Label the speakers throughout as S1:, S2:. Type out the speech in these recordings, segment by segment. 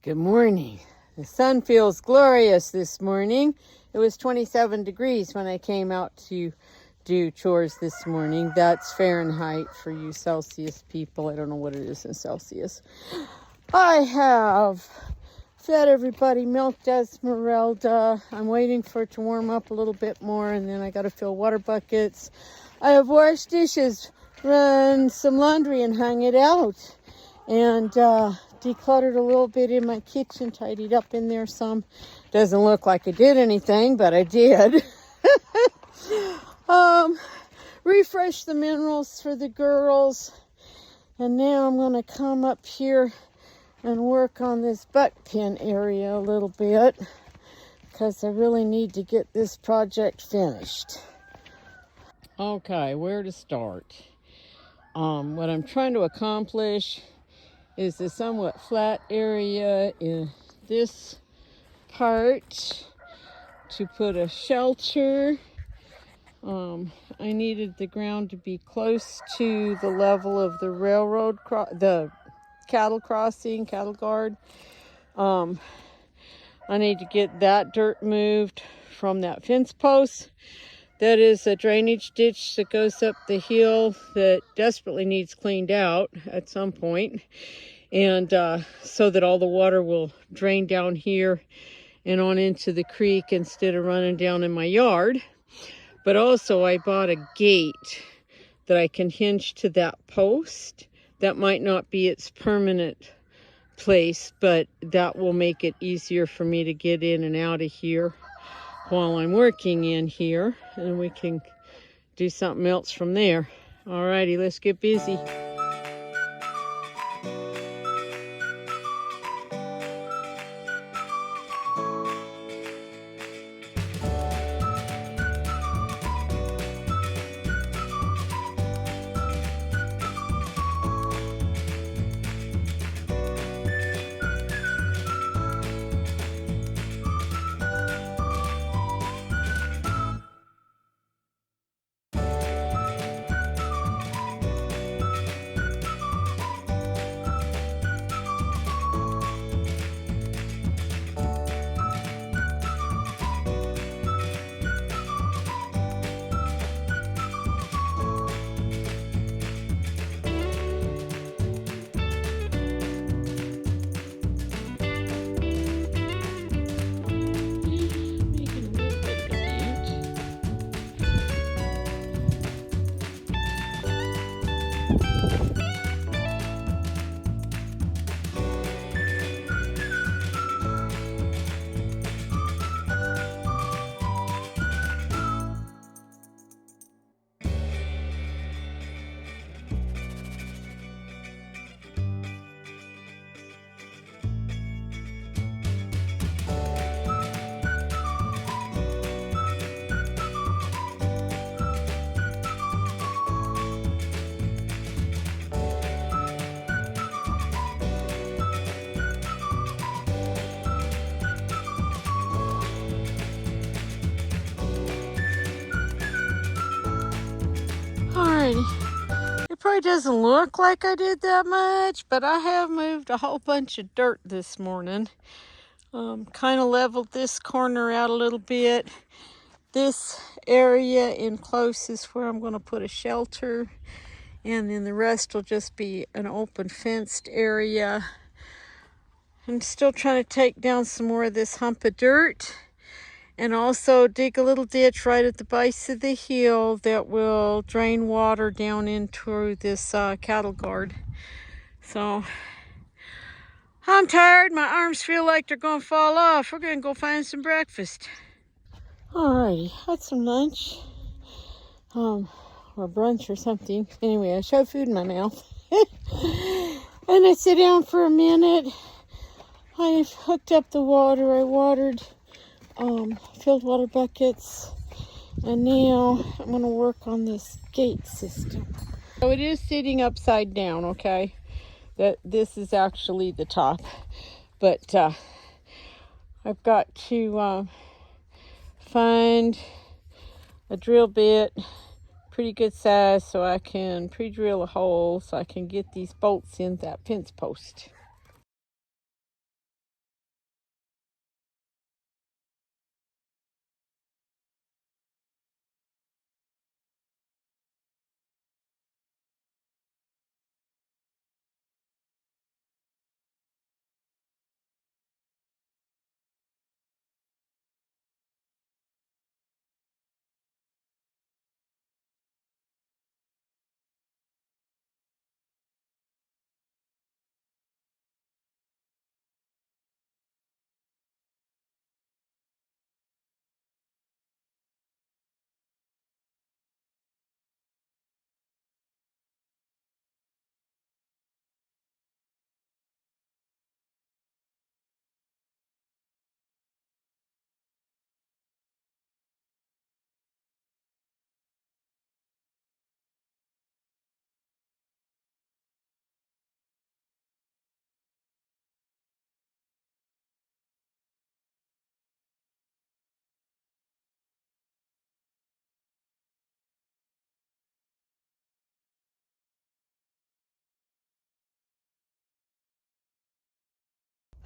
S1: Good morning. The sun feels glorious this morning. It was 27 degrees when I came out to do chores this morning. That's Fahrenheit for you Celsius people. I don't know what it is in Celsius. I have fed everybody, milked Esmeralda. I'm waiting for it to warm up a little bit more, and then I got to fill water buckets. I have washed dishes, run some laundry and hung it out, and decluttered a little bit in my kitchen, tidied up in there some. Doesn't look like I did anything, but I did. Refresh the minerals for the girls. And now I'm going to come up here and work on this butt pin area a little bit, because I really need to get this project finished. Okay, where to start? What I'm trying to accomplish is the somewhat flat area in this part to put a shelter. I needed the ground to be close to the level of the railroad, the cattle crossing, cattle guard. I need to get that dirt moved from that fence post. That is a drainage ditch that goes up the hill that desperately needs cleaned out at some point. And so that all the water will drain down here and on into the creek instead of running down in my yard. But also I bought a gate that I can hinge to that post. That might not be its permanent place, but that will make it easier for me to get in and out of here while I'm working in here, and we can do something else from there. Alrighty, let's get busy. Alrighty, it probably doesn't look like I did that much, but I have moved a whole bunch of dirt this morning. Kind of leveled this corner out a little bit. This area in close is where I'm going to put a shelter, and then the rest will just be an open fenced area. I'm still trying to take down some more of this hump of dirt, and also dig a little ditch right at the base of the hill that will drain water down into this cattle guard. So I'm tired. My arms feel like they're going to fall off. We're going to go find some breakfast. Alrighty, had some lunch, or brunch or something. Anyway, I shoved food in my mouth. And I sit down for a minute. I hooked up the water. I watered, filled water buckets, and now I'm going to work on this gate system. So it is sitting upside down, okay? This is actually the top, but I've got to find a drill bit pretty good size so I can pre-drill a hole so I can get these bolts in that fence post.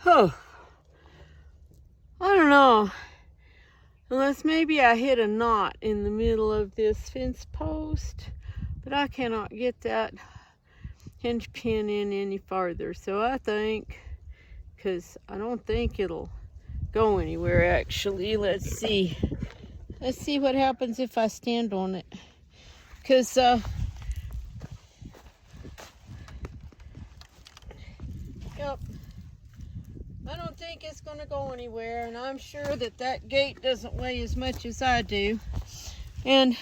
S1: Oh, I don't know. Unless maybe I hit a knot in the middle of this fence post, but I cannot get that hinge pin in any farther. So I think, because I don't think it'll go anywhere actually. Let's see what happens if I stand on it. Because yep, I don't think it's going to go anywhere, and I'm sure that that gate doesn't weigh as much as I do. And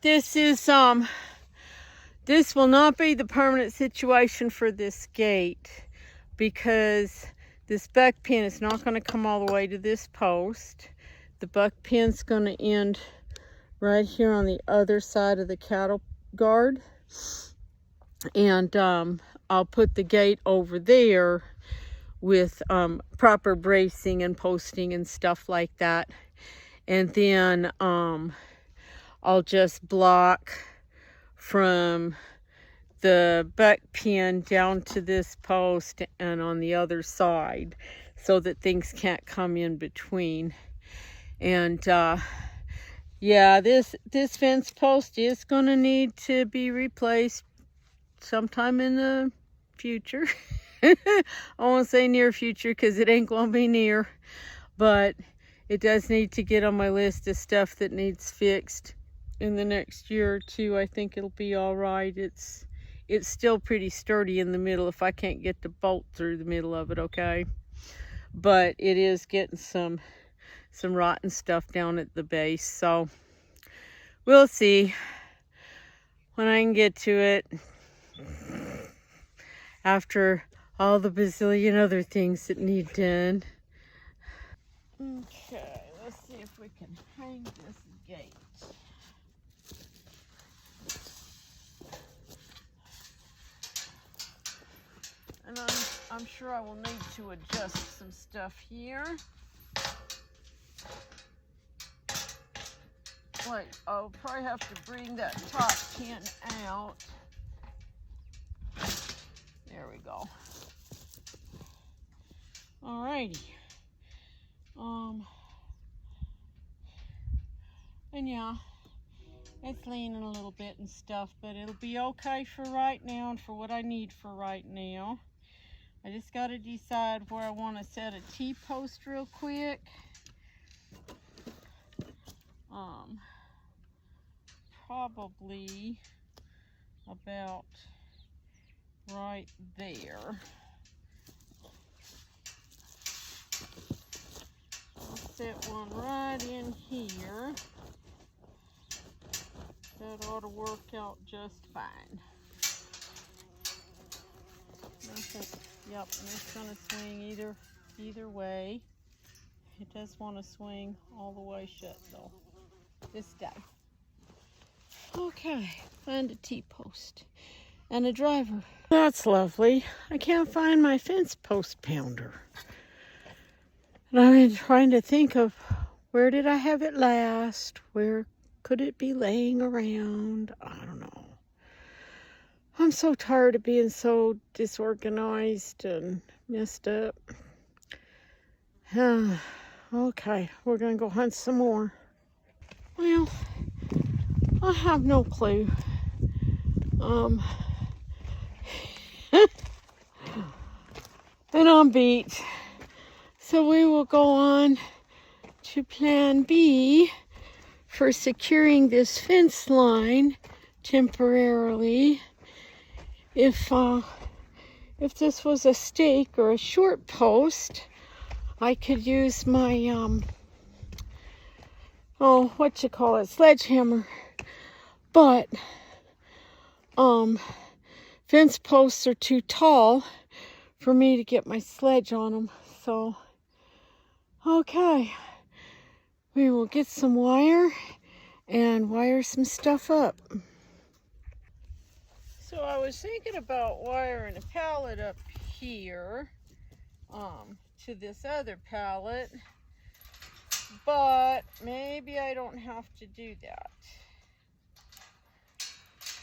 S1: this is this will not be the permanent situation for this gate, because this buck pin is not going to come all the way to this post. The buck pin's going to end right here on the other side of the cattle guard, and I'll put the gate over there with proper bracing and posting and stuff like that, and then I'll just block from the buck pin down to this post and on the other side, so that things can't come in between. And yeah, this fence post is going to need to be replaced sometime in the future. I won't say near future, because it ain't going to be near, but it does need to get on my list of stuff that needs fixed in the next year or two. I think it'll be all right. It's still pretty sturdy in the middle if I can't get the bolt through the middle of it, okay? But it is getting some rotten stuff down at the base, so we'll see when I can get to it, after all the bazillion other things that need done. Okay, let's see if we can hang this gate. And I'm sure I will need to adjust some stuff here. Like, I'll probably have to bring that top pin out. There we go. Alrighty. And yeah, it's leaning a little bit and stuff, but it'll be okay for right now and for what I need for right now. I just got to decide where I want to set a T-post real quick. Probably about right there. I'll set one right in here. That ought to work out just fine. Yep, and it's going to swing either way. It does want to swing all the way shut though, this day. Okay, find a T-post and a driver. That's lovely. I can't find my fence post pounder. And I've been trying to think of, where did I have it last? Where could it be laying around? I don't know. I'm so tired of being so disorganized and messed up. Okay, we're gonna go hunt some more. Well, I have no clue. And I'm beat. So we will go on to plan B for securing this fence line temporarily. If this was a stake or a short post, I could use my sledgehammer. But fence posts are too tall for me to get my sledge on them. So okay, we will get some wire and wire some stuff up. So I was thinking about wiring a pallet up here to this other pallet, but maybe I don't have to do that.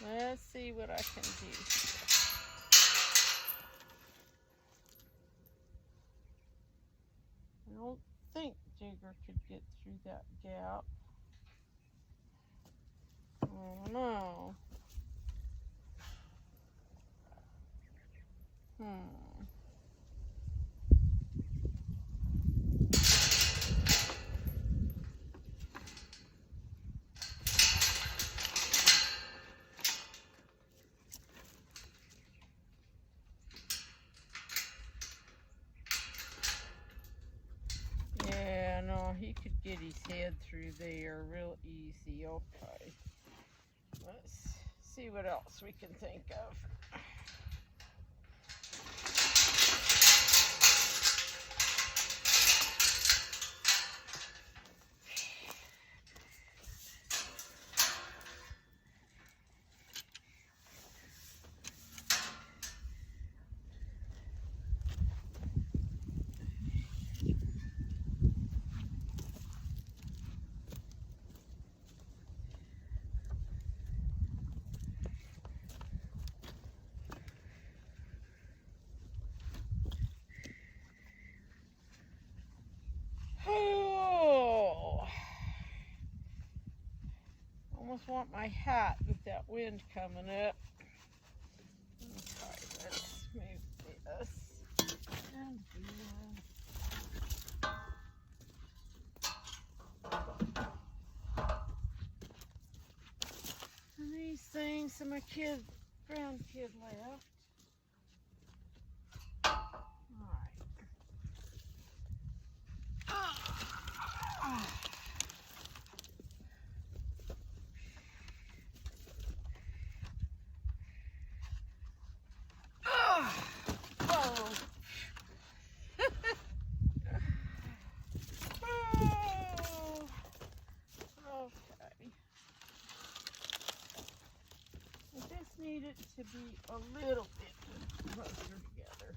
S1: Let's see what I can do. digger could get through that gap. I don't know. Yeah, no, he could get his head through there real easy. Okay. Let's see what else we can think of. Oh, almost want my hat with that wind coming up. Okay, let's move this and and these things that my grandkid left. Need it to be a little bit closer together.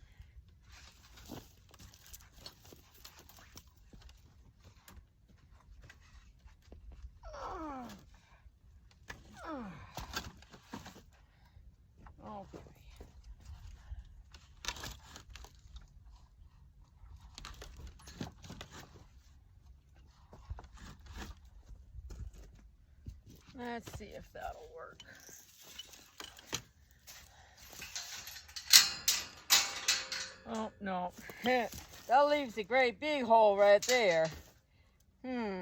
S1: Okay. Let's see if that'll work. Oh, no. That leaves a great big hole right there. Okay.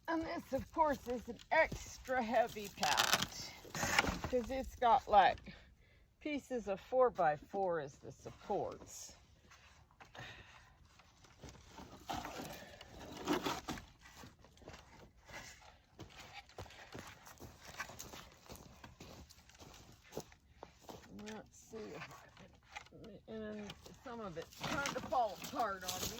S1: And this, of course, is an extra heavy pallet because it's got like pieces of 4x4 as the supports. Let's see if I can, and some of it's trying to fall apart on me.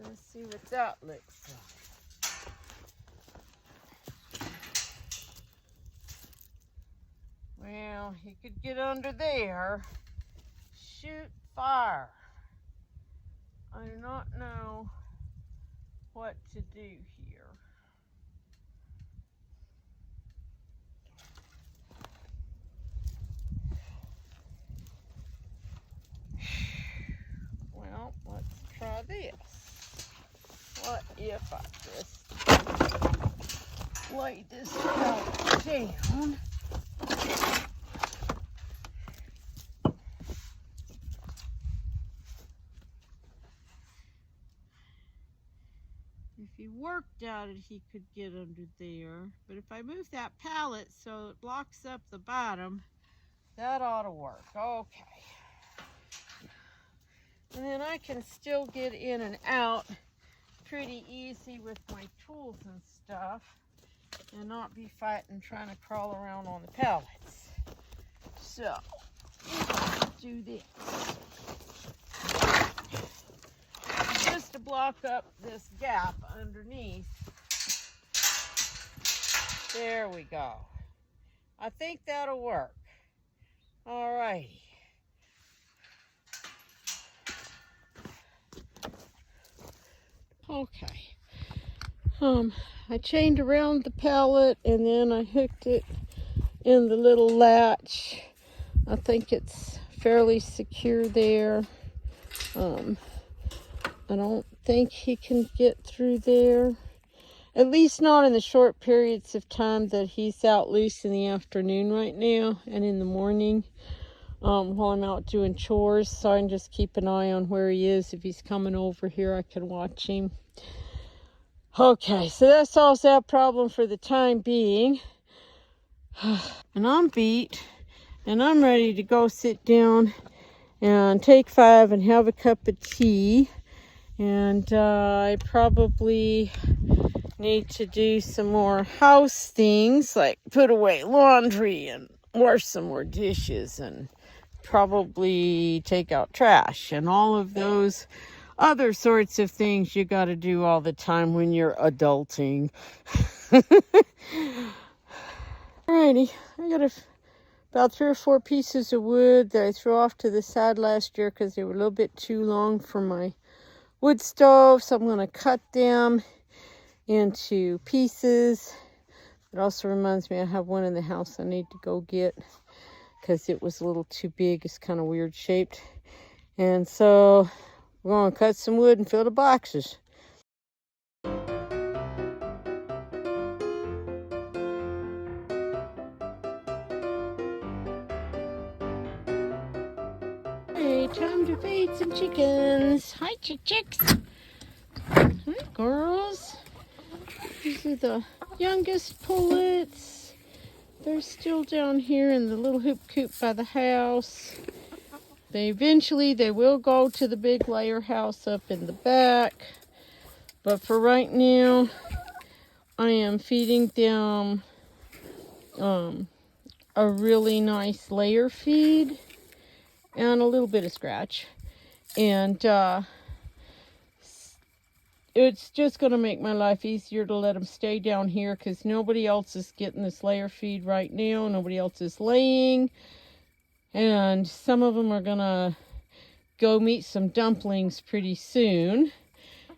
S1: Let's see what that looks like. Well, he could get under there. Shoot fire. I do not know what to do here. Well, let's try this. What if I just lay this out down? If he worked at it, he could get under there. But if I move that pallet so it blocks up the bottom, that ought to work. Okay. And then I can still get in and out pretty easy with my tools and stuff and not be fighting trying to crawl around on the pallets. So, let's do this. just to block up this gap underneath. There we go. I think that'll work. All righty. Okay. I chained around the pallet and then I hooked it in the little latch. I think it's fairly secure there. I don't think he can get through there. At least not in the short periods of time that he's out loose in the afternoon right now and in the morning while I'm out doing chores. So I can just keep an eye on where he is. If he's coming over here, I can watch him. Okay, so that solves that problem for the time being. And I'm beat, and I'm ready to go sit down and take 5 and have a cup of tea. And I probably need to do some more house things, like put away laundry and wash some more dishes and probably take out trash and all of those other sorts of things you got to do all the time when you're adulting. Alrighty, I got about 3 or 4 pieces of wood that I threw off to the side last year because they were a little bit too long for my wood stove. So I'm going to cut them into pieces. It also reminds me I have one in the house I need to go get because it was a little too big. It's kind of weird shaped. And so we're going to cut some wood and fill the boxes. Hey, time to feed some chickens. Hi, chicks. Hi, girls. These are the youngest pullets. They're still down here in the little hoop coop by the house. Eventually they will go to the big layer house up in the back. But for right now, I am feeding them a really nice layer feed and a little bit of scratch. And it's just going to make my life easier to let them stay down here because nobody else is getting this layer feed right now. Nobody else is laying. And some of them are going to go meet some dumplings pretty soon.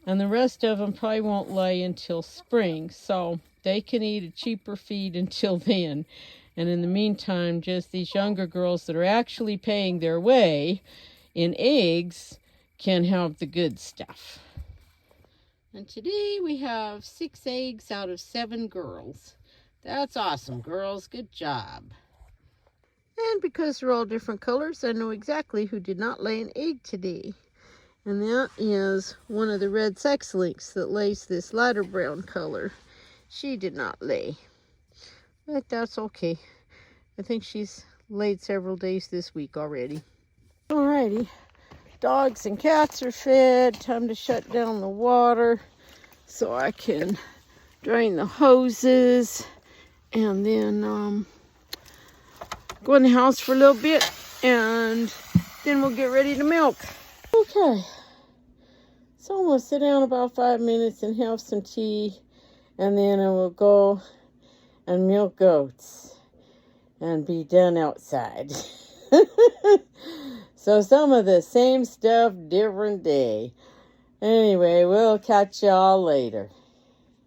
S1: And the rest of them probably won't lay until spring. So they can eat a cheaper feed until then. And in the meantime, just these younger girls that are actually paying their way in eggs can have the good stuff. And today we have 6 eggs out of 7 girls. That's awesome, girls. Good job. And because they're all different colors, I know exactly who did not lay an egg today. And that is one of the red sex lynx that lays this lighter brown color. She did not lay. But that's okay. I think she's laid several days this week already. Alrighty. Dogs and cats are fed. Time to shut down the water so I can drain the hoses and then go in the house for a little bit and then we'll get ready to milk. Okay, so I'm going to sit down about 5 minutes and have some tea and then I will go and milk goats and be done outside. So some of the same stuff, different day. Anyway, we'll catch y'all later.